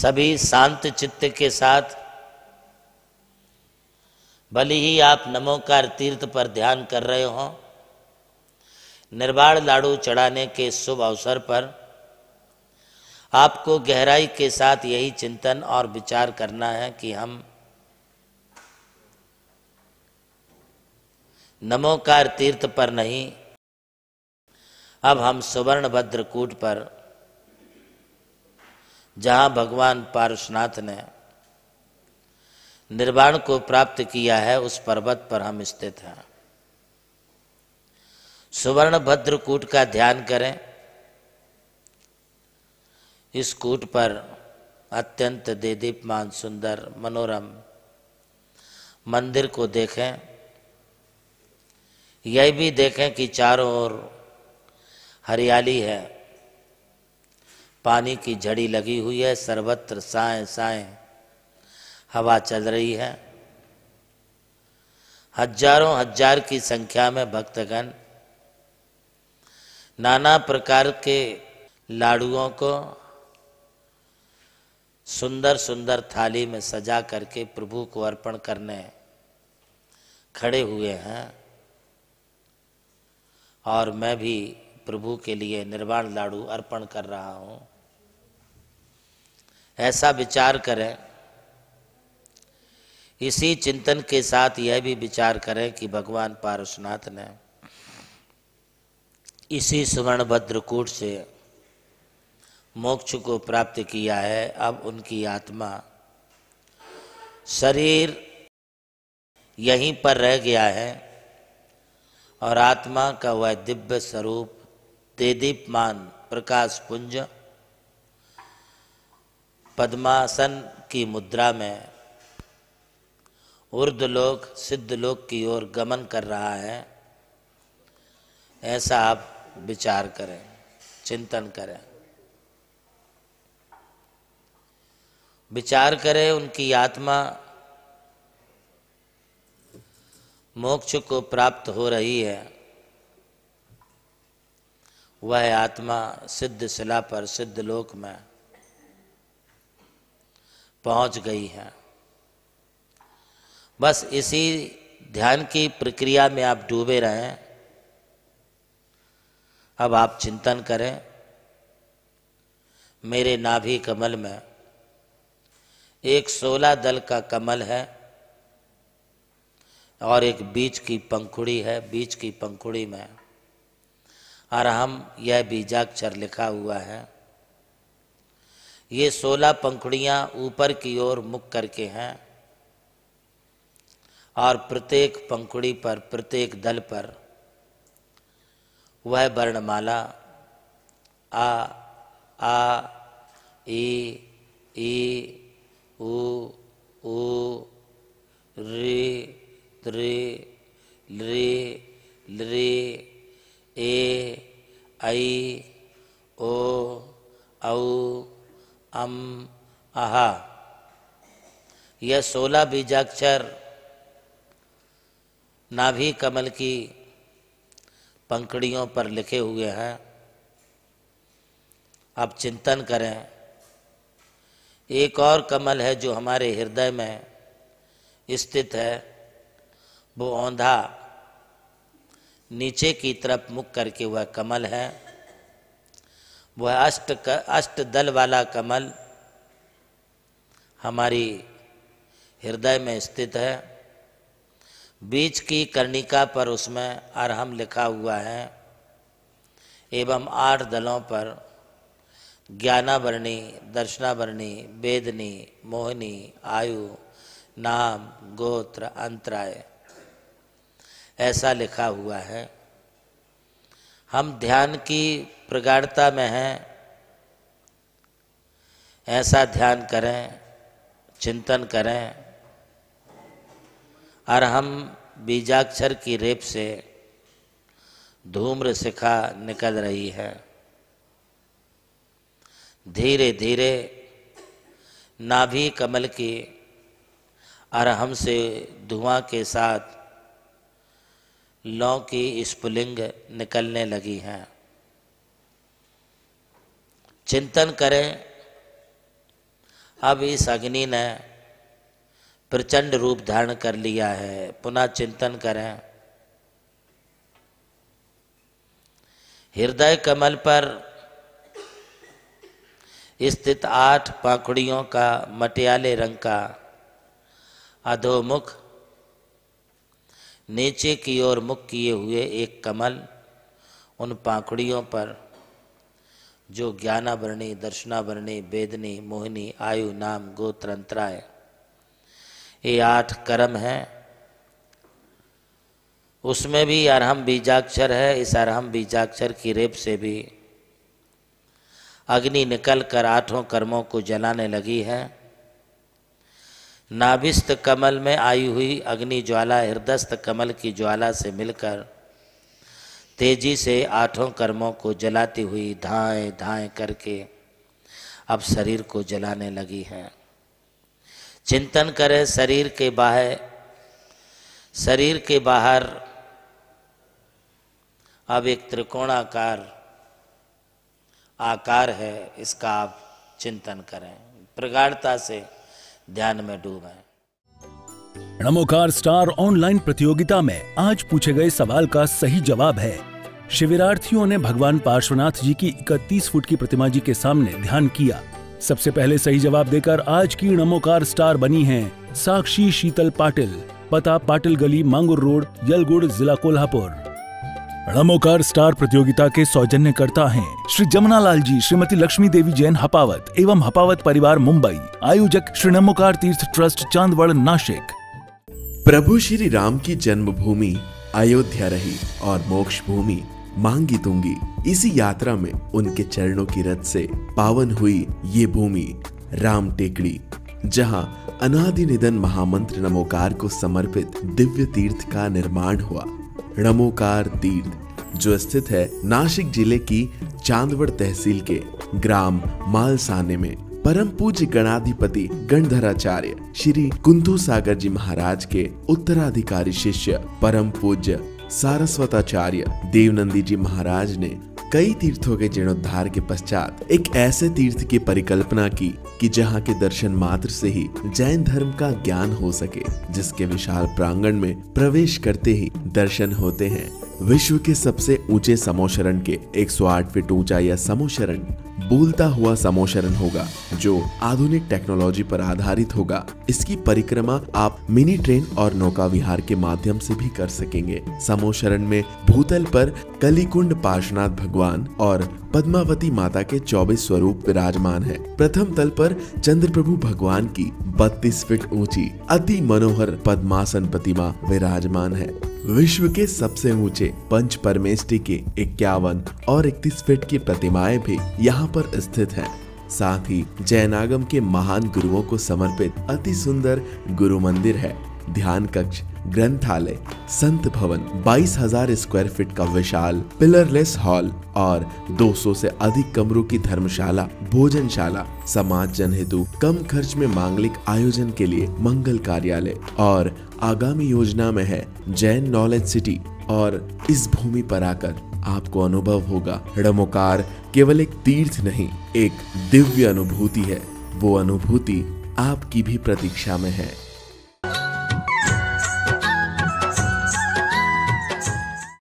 सभी शांत चित्त के साथ, भले ही आप नमोकार तीर्थ पर ध्यान कर रहे हो, निर्वाण लाडू चढ़ाने के शुभ अवसर पर आपको गहराई के साथ यही चिंतन और विचार करना है कि हम नमोकार तीर्थ पर नहीं, अब हम सुवर्ण भद्रकूट पर, जहां भगवान पारशुनाथ ने निर्वाण को प्राप्त किया है, उस पर्वत पर हम स्थित हैं। सुवर्ण भद्रकूट का ध्यान करें। इस कूट पर अत्यंत देदीप्यमान सुंदर मनोरम मंदिर को देखें। यह भी देखें कि चारों ओर हरियाली है, पानी की झड़ी लगी हुई है, सर्वत्र साएं साएं हवा चल रही है। हजारों हजार की संख्या में भक्तगण नाना प्रकार के लाडुओं को सुंदर सुंदर थाली में सजा करके प्रभु को अर्पण करने खड़े हुए हैं। और मैं भी प्रभु के लिए निर्वाण लाडू अर्पण कर रहा हूँ। ऐसा विचार करें। इसी चिंतन के साथ यह भी विचार करें कि भगवान पारशुनाथ ने इसी सुवर्णभद्रकूट से मोक्ष को प्राप्त किया है। अब उनकी आत्मा, शरीर यहीं पर रह गया है और आत्मा का वह दिव्य स्वरूप देदीप्यमान प्रकाश पुंज पद्मासन की मुद्रा में ऊर्ध्वलोक सिद्धलोक की ओर गमन कर रहा है। ऐसा आप विचार करें, चिंतन करें, विचार करें। उनकी आत्मा मोक्ष को प्राप्त हो रही है। वह आत्मा सिद्ध शिला पर सिद्ध लोक में पहुंच गई है। बस इसी ध्यान की प्रक्रिया में आप डूबे रहें। अब आप चिंतन करें। मेरे नाभि कमल में एक 16 दल का कमल है और एक बीच की पंखुड़ी है। बीच की पंखुड़ी में अरहम यह बीजाक्षर लिखा हुआ है। ये 16 पंखुड़ियाँ ऊपर की ओर मुख करके हैं और प्रत्येक पंखुड़ी पर, प्रत्येक दल पर वह वर्णमाला आ आ ई उ रे रे रे रे ए ऐ ओ औ अम आहा, यह 16 बीजाक्षर नाभि कमल की पंखुड़ियों पर लिखे हुए हैं। अब चिंतन करें। एक और कमल है जो हमारे हृदय में स्थित है। वो औंधा नीचे की तरफ मुख करके वह कमल है। वह अष्ट दल वाला कमल हमारी हृदय में स्थित है। बीच की कर्णिका पर उसमें अरहम लिखा हुआ है एवं 8 दलों पर ज्ञानावर्णी, दर्शनावर्णी, वेदनी, मोहिनी, आयु, नाम, गोत्र, अंतराय ऐसा लिखा हुआ है। हम ध्यान की प्रगाढ़ता में हैं। ऐसा ध्यान करें, चिंतन करें। अरहम बीजाक्षर की रेप से धूम्र शिखा निकल रही है। धीरे धीरे नाभि कमल की अरहम से धुआं के साथ लौ की स्फुलिंग निकलने लगी हैं। चिंतन करें। अब इस अग्नि ने प्रचंड रूप धारण कर लिया है। पुनः चिंतन करें। हृदय कमल पर स्थित 8 पाखुड़ियों का मटियाले रंग का अधोमुख नीचे की ओर मुख किए हुए एक कमल, उन पाखुड़ियों पर जो ज्ञानावरणी, दर्शनावरणी, वेदनी, मोहिनी, आयु, नाम, गोत्र, अंतराय, ये 8 कर्म हैं। उसमें भी अरहम बीजाक्षर है। इस अरहम बीजाक्षर की रेप से भी अग्नि निकल कर 8 कर्मों को जलाने लगी है। नाभिस्थ कमल में आई हुई अग्नि ज्वाला हृदयस्थ कमल की ज्वाला से मिलकर तेजी से 8 कर्मों को जलाती हुई धाएं धाएं करके अब शरीर को जलाने लगी है। चिंतन करें। शरीर के बाहर अब एक त्रिकोणाकार आकार है। इसका आप चिंतन करें, प्रगाढ़ता से ध्यान में डूबें। नमोकार स्टार ऑनलाइन प्रतियोगिता में आज पूछे गए सवाल का सही जवाब है। शिविरार्थियों ने भगवान पार्श्वनाथ जी की 31 फुट की प्रतिमा जी के सामने ध्यान किया। सबसे पहले सही जवाब देकर आज की नमोकार स्टार बनी हैं साक्षी शीतल पाटिल, पता पाटिल गली, मांगुर रोड, यलगुड़, जिला कोल्हापुर। नमोकार स्टार प्रतियोगिता के सौजन्यकर्ता हैं श्री जमुनालाल जी, श्रीमती लक्ष्मी देवी जैन हपावत एवं हपावत परिवार मुंबई। आयोजक श्री नमोकार तीर्थ ट्रस्ट चांदवड़ नासिक। प्रभु श्री राम की जन्मभूमि अयोध्या रही और मोक्ष भूमि मांगी तुंगी। इसी यात्रा में उनके चरणों की रथ से पावन हुई ये भूमि राम टेकड़ी, जहां अनादि निधन महामंत्र नमोकार को समर्पित दिव्य तीर्थ का निर्माण हुआ। नमोकार तीर्थ जो स्थित है नासिक जिले की चांदवड़ तहसील के ग्राम मालसाने में, परम पूज्य गणाधिपति गणधराचार्य श्री कुंथू सागर जी महाराज के उत्तराधिकारी शिष्य परम पूज्य सारस्वताचार्य देवनंदी जी महाराज ने कई तीर्थों के जीर्णोद्धार के पश्चात एक ऐसे तीर्थ की परिकल्पना की कि जहां के दर्शन मात्र से ही जैन धर्म का ज्ञान हो सके, जिसके विशाल प्रांगण में प्रवेश करते ही दर्शन होते हैं विश्व के सबसे ऊंचे समोशरण के 108 फीट ऊंचा यह समोशरण बोलता हुआ समोशरण होगा, जो आधुनिक टेक्नोलॉजी पर आधारित होगा। इसकी परिक्रमा आप मिनी ट्रेन और नौका विहार के माध्यम से भी कर सकेंगे। समोशरण में भूतल पर कलिकुंड पार्श्वनाथ भगवान और पद्मावती माता के 24 स्वरूप विराजमान है। प्रथम तल पर चंद्र प्रभु भगवान की 32 फीट ऊंची अति मनोहर पद्मासन प्रतिमा विराजमान है। विश्व के सबसे ऊंचे पंच परमेष्टि के 51 और 31 फीट की प्रतिमाएं भी यहाँ पर स्थित हैं। साथ ही जैनागम के महान गुरुओं को समर्पित अति सुंदर गुरु मंदिर है। ध्यान कक्ष, ग्रंथालय, संत भवन, 22,000 स्क्वायर फीट का विशाल पिलरलेस हॉल और 200 से अधिक कमरों की धर्मशाला, भोजनशाला, समाज जन हेतु कम खर्च में मांगलिक आयोजन के लिए मंगल कार्यालय और आगामी योजना में है जैन नॉलेज सिटी। और इस भूमि पर आकर आपको अनुभव होगा नमोकार केवल एक तीर्थ नहीं, एक दिव्य अनुभूति है। वो अनुभूति आपकी भी प्रतीक्षा में है।